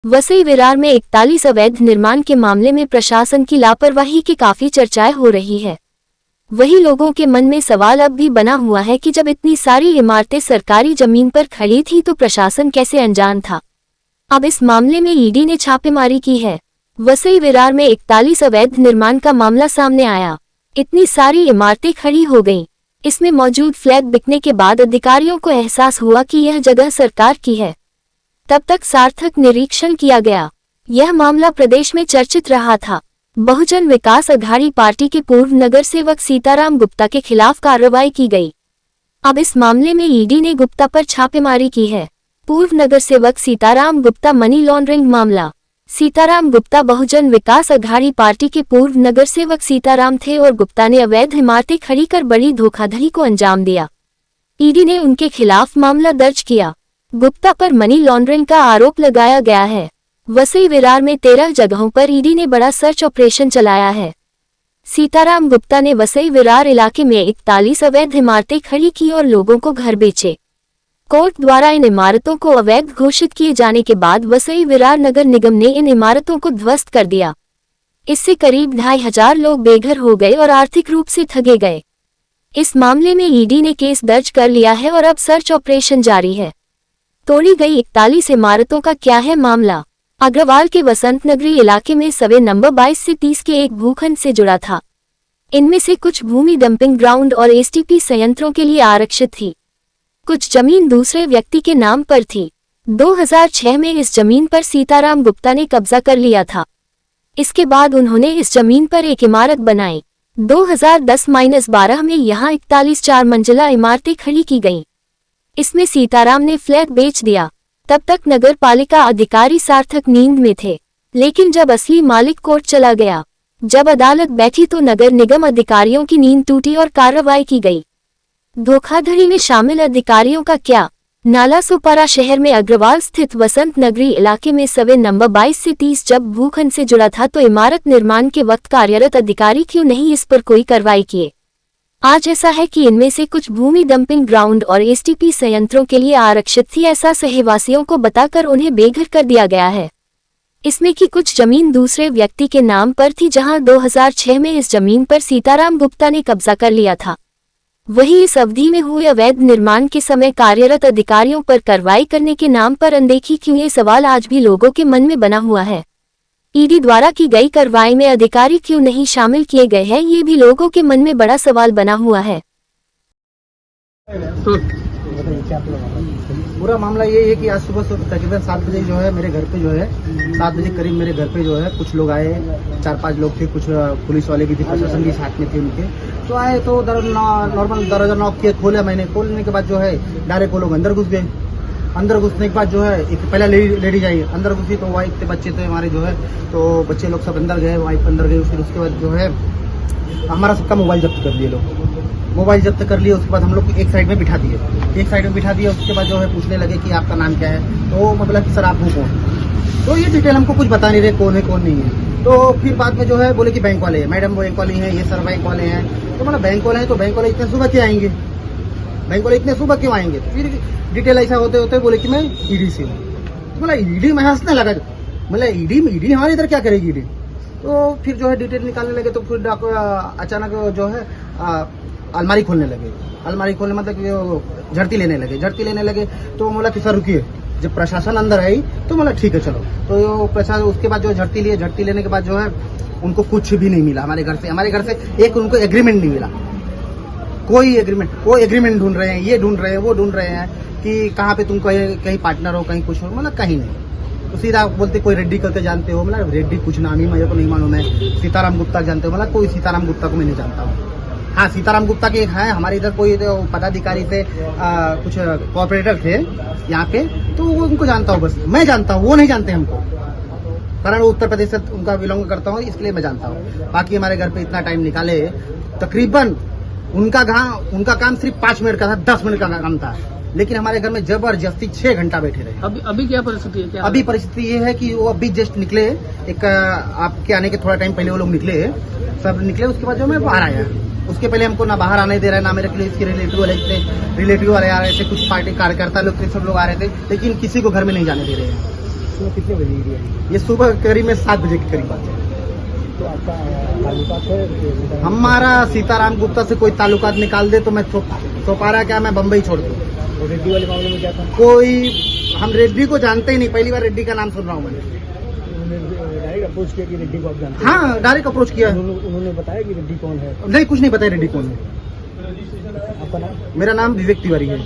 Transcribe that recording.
वसई विरार में 41 अवैध निर्माण के मामले में प्रशासन की लापरवाही की काफी चर्चाएं हो रही है। वही लोगों के मन में सवाल अब भी बना हुआ है कि जब इतनी सारी इमारतें सरकारी जमीन पर खड़ी थी तो प्रशासन कैसे अनजान था। अब इस मामले में ईडी ने छापेमारी की है। वसई विरार में 41 अवैध निर्माण का मामला सामने आया। इतनी सारी इमारतें खड़ी हो गईं। इसमें मौजूद फ्लैग बिकने के बाद अधिकारियों को एहसास हुआ कि यह जगह सरकार की है। तब तक सार्थक निरीक्षण किया गया। यह मामला प्रदेश में चर्चित रहा था। बहुजन विकास अघाड़ी पार्टी के पूर्व नगर सेवक सीताराम गुप्ता के खिलाफ कार्रवाई की गई। अब इस मामले में ईडी ने गुप्ता पर छापेमारी की है। पूर्व नगर सेवक सीताराम गुप्ता मनी लॉन्ड्रिंग मामला। सीताराम गुप्ता बहुजन विकास अघाड़ी पार्टी के पूर्व नगर सेवक सीताराम थे और गुप्ता ने अवैध इमारतें खड़ी कर बड़ी धोखाधड़ी को अंजाम दिया। ईडी ने उनके खिलाफ मामला दर्ज किया। गुप्ता पर मनी लॉन्ड्रिंग का आरोप लगाया गया है। वसई विरार में 13 जगहों पर ईडी ने बड़ा सर्च ऑपरेशन चलाया है। सीताराम गुप्ता ने वसई विरार इलाके में 41 अवैध इमारतें खड़ी की और लोगों को घर बेचे। कोर्ट द्वारा इन इमारतों को अवैध घोषित किए जाने के बाद वसई विरार नगर निगम ने इन इमारतों को ध्वस्त कर दिया। इससे करीब 2500 लोग बेघर हो गए और आर्थिक रूप से ठगे गए। इस मामले में ईडी ने केस दर्ज कर लिया है और अब सर्च ऑपरेशन जारी है। तोड़ी गई 41 इमारतों का क्या है मामला। अग्रवाल के वसंत नगरी इलाके में सर्वे नंबर 22 से 30 के एक भूखंड से जुड़ा था। इनमें से कुछ भूमि डंपिंग ग्राउंड और एसटीपी संयंत्रों के लिए आरक्षित थी। कुछ जमीन दूसरे व्यक्ति के नाम पर थी। 2006 में इस जमीन पर सीताराम गुप्ता ने कब्जा कर लिया था। इसके बाद उन्होंने इस जमीन पर एक इमारत बनाई। 2010-12 में यहाँ 41 4 मंजिला इमारतें खड़ी की गईं। इसमें सीताराम ने फ्लैट बेच दिया। तब तक नगर पालिका अधिकारी सार्थक नींद में थे। लेकिन जब असली मालिक कोर्ट चला गया, जब अदालत बैठी तो नगर निगम अधिकारियों की नींद टूटी और कार्रवाई की गई। धोखाधड़ी में शामिल अधिकारियों का क्या। नालासोपारा शहर में अग्रवाल स्थित वसंत नगरी इलाके में सर्वे नंबर 22 से 30 जब भूखंड से जुड़ा था तो इमारत निर्माण के वक्त कार्यरत अधिकारी क्यों नहीं इस पर कोई कार्रवाई किए। आज ऐसा है कि इनमें से कुछ भूमि डंपिंग ग्राउंड और एसटीपी संयंत्रों के लिए आरक्षित थी। ऐसा सहवासियों को बताकर उन्हें बेघर कर दिया गया है। इसमें की कुछ जमीन दूसरे व्यक्ति के नाम पर थी, जहां 2006 में इस जमीन पर सीताराम गुप्ता ने कब्जा कर लिया था। वहीं इस अवधि में हुए अवैध निर्माण के समय कार्यरत अधिकारियों पर कार्रवाई करने के नाम पर अनदेखी क्यों, ये सवाल आज भी लोगों के मन में बना हुआ है। ईडी द्वारा की गई कार्रवाई में अधिकारी क्यों नहीं शामिल किए गए हैं, ये भी लोगों के मन में बड़ा सवाल बना हुआ है। पूरा मामला ये है कि आज सुबह तकरीबन 7 बजे जो है मेरे घर पे जो है 7 बजे करीब मेरे घर पे जो है कुछ लोग आए। 4-5 लोग थे, कुछ पुलिस वाले भी थे, प्रशासन भी साथ में थे उनके। तो आए तो नॉर्मल दरवाजा नॉक किया, खोला मैंने। खोलने के बाद जो है डायरेक्ट वो लोग अंदर घुस गए। अंदर घुसने के बाद जो है एक पहला लेडीज आई, अंदर घुसी तो वाइफ थे, बच्चे थे हमारे जो है, तो बच्चे लोग सब अंदर गए, वाइफ अंदर गई। फिर उसके बाद जो है हमारा सबका मोबाइल जब्त कर लिए लोग। मोबाइल जब्त कर लिए, उसके बाद हम लोग एक साइड में बिठा दिए। उसके बाद जो है पूछने लगे कि आपका नाम क्या है। तो मैं बोला कि सर आप हो कौन। तो ये डिटेल हमको कुछ बता नहीं रहे कौन है कौन नहीं है। तो फिर बाद में जो है बोले कि बैंक वाले हैं। मैडम वो बैंक वाली हैं, ये सर बैंक वाले हैं। तो मतलब बैंक वाले हैं तो बैंक वाले इतने सुबह क्यों आएंगे, बैंक वाले इतने सुबह क्यों आएंगे। तो फिर डिटेल ऐसा होते होते बोले कि मैं ईडी से हूँ। मतलब ईडी में हंसने लगा, मतलब ईडी हमारे इधर क्या करेगी ईडी। तो फिर जो है डिटेल निकालने लगे। तो फिर अचानक जो है अलमारी खोलने लगे। अलमारी खोलने मतलब झड़ती लेने लगे। तो बोला कि सर रुकिए। जब प्रशासन अंदर आई तो बोला ठीक है चलो। तो प्रशासन उसके बाद जो झड़ती लेने के बाद जो है उनको कुछ भी नहीं मिला हमारे घर से एक उनको एग्रीमेंट नहीं मिला। कोई एग्रीमेंट ढूंढ रहे हैं, ये ढूंढ रहे हैं, वो ढूंढ रहे हैं कि कहाँ पे तुम कहीं पार्टनर हो, कहीं कुछ हो, मतलब कहीं नहीं। तो सीधा बोलते कोई रेड्डी करके जानते हो, मतलब रेड्डी कुछ नाम ही मेरे को नहीं मालूम है। सीताराम गुप्ता जानते हो, मतलब कोई सीताराम गुप्ता को मैं नहीं जानता हूँ। हाँ, सीताराम गुप्ता के है हमारे इधर कोई तो पदाधिकारी थे, कुछ कॉर्पोरेटर थे यहाँ पे, तो वो उनको जानता हूँ, बस मैं जानता हूँ, वो नहीं जानते हमको। कारण उत्तर प्रदेश से उनका बिलोंग करता हूँ, इसलिए मैं जानता हूँ। बाकी हमारे घर पे इतना टाइम निकाले, तकरीबन उनका काम सिर्फ 5 मिनट का था, 10 मिनट का काम था। लेकिन हमारे घर में जबरदस्ती 6 घंटा बैठे रहे। अभी क्या परिस्थिति है? अभी परिस्थिति ये है कि वो अभी जस्ट निकले, एक आपके आने के थोड़ा टाइम पहले वो लोग निकले, सब निकले। उसके बाद जो मैं बाहर आया, उसके पहले हमको ना बाहर आने दे रहा है, ना मेरे इसके रिलेटिव वाले आ रहे थे, कुछ पार्टी कार्यकर्ता लोग थे, सब लोग आ रहे थे, लेकिन किसी को घर में नहीं जाने दे रहे हैं। सुबह कितने बजे एरिया है? ये सुबह करीब में 7 बजे के करीब बात है। तो आपका ताल्लुकात है? हमारा सीताराम गुप्ता से कोई ताल्लुकात निकाल दे तो मैं सोपारा क्या मैं बम्बई छोड़ दूँ। रेड्डी वाले मामले में क्या था? कोई हम रेड्डी को जानते ही नहीं, पहली बार रेड्डी का नाम सुन रहा हूँ मैंने। डायरेक्ट अप्रोच किया कि रेड्डी को आप जानते हैं? हाँ, डायरेक्ट अप्रोच किया। उन्होंने बताया कि रेड्डी कौन है? नहीं, कुछ नहीं बताया रेड्डी कौन है। आपका नाम? मेरा नाम विवेक तिवारी है।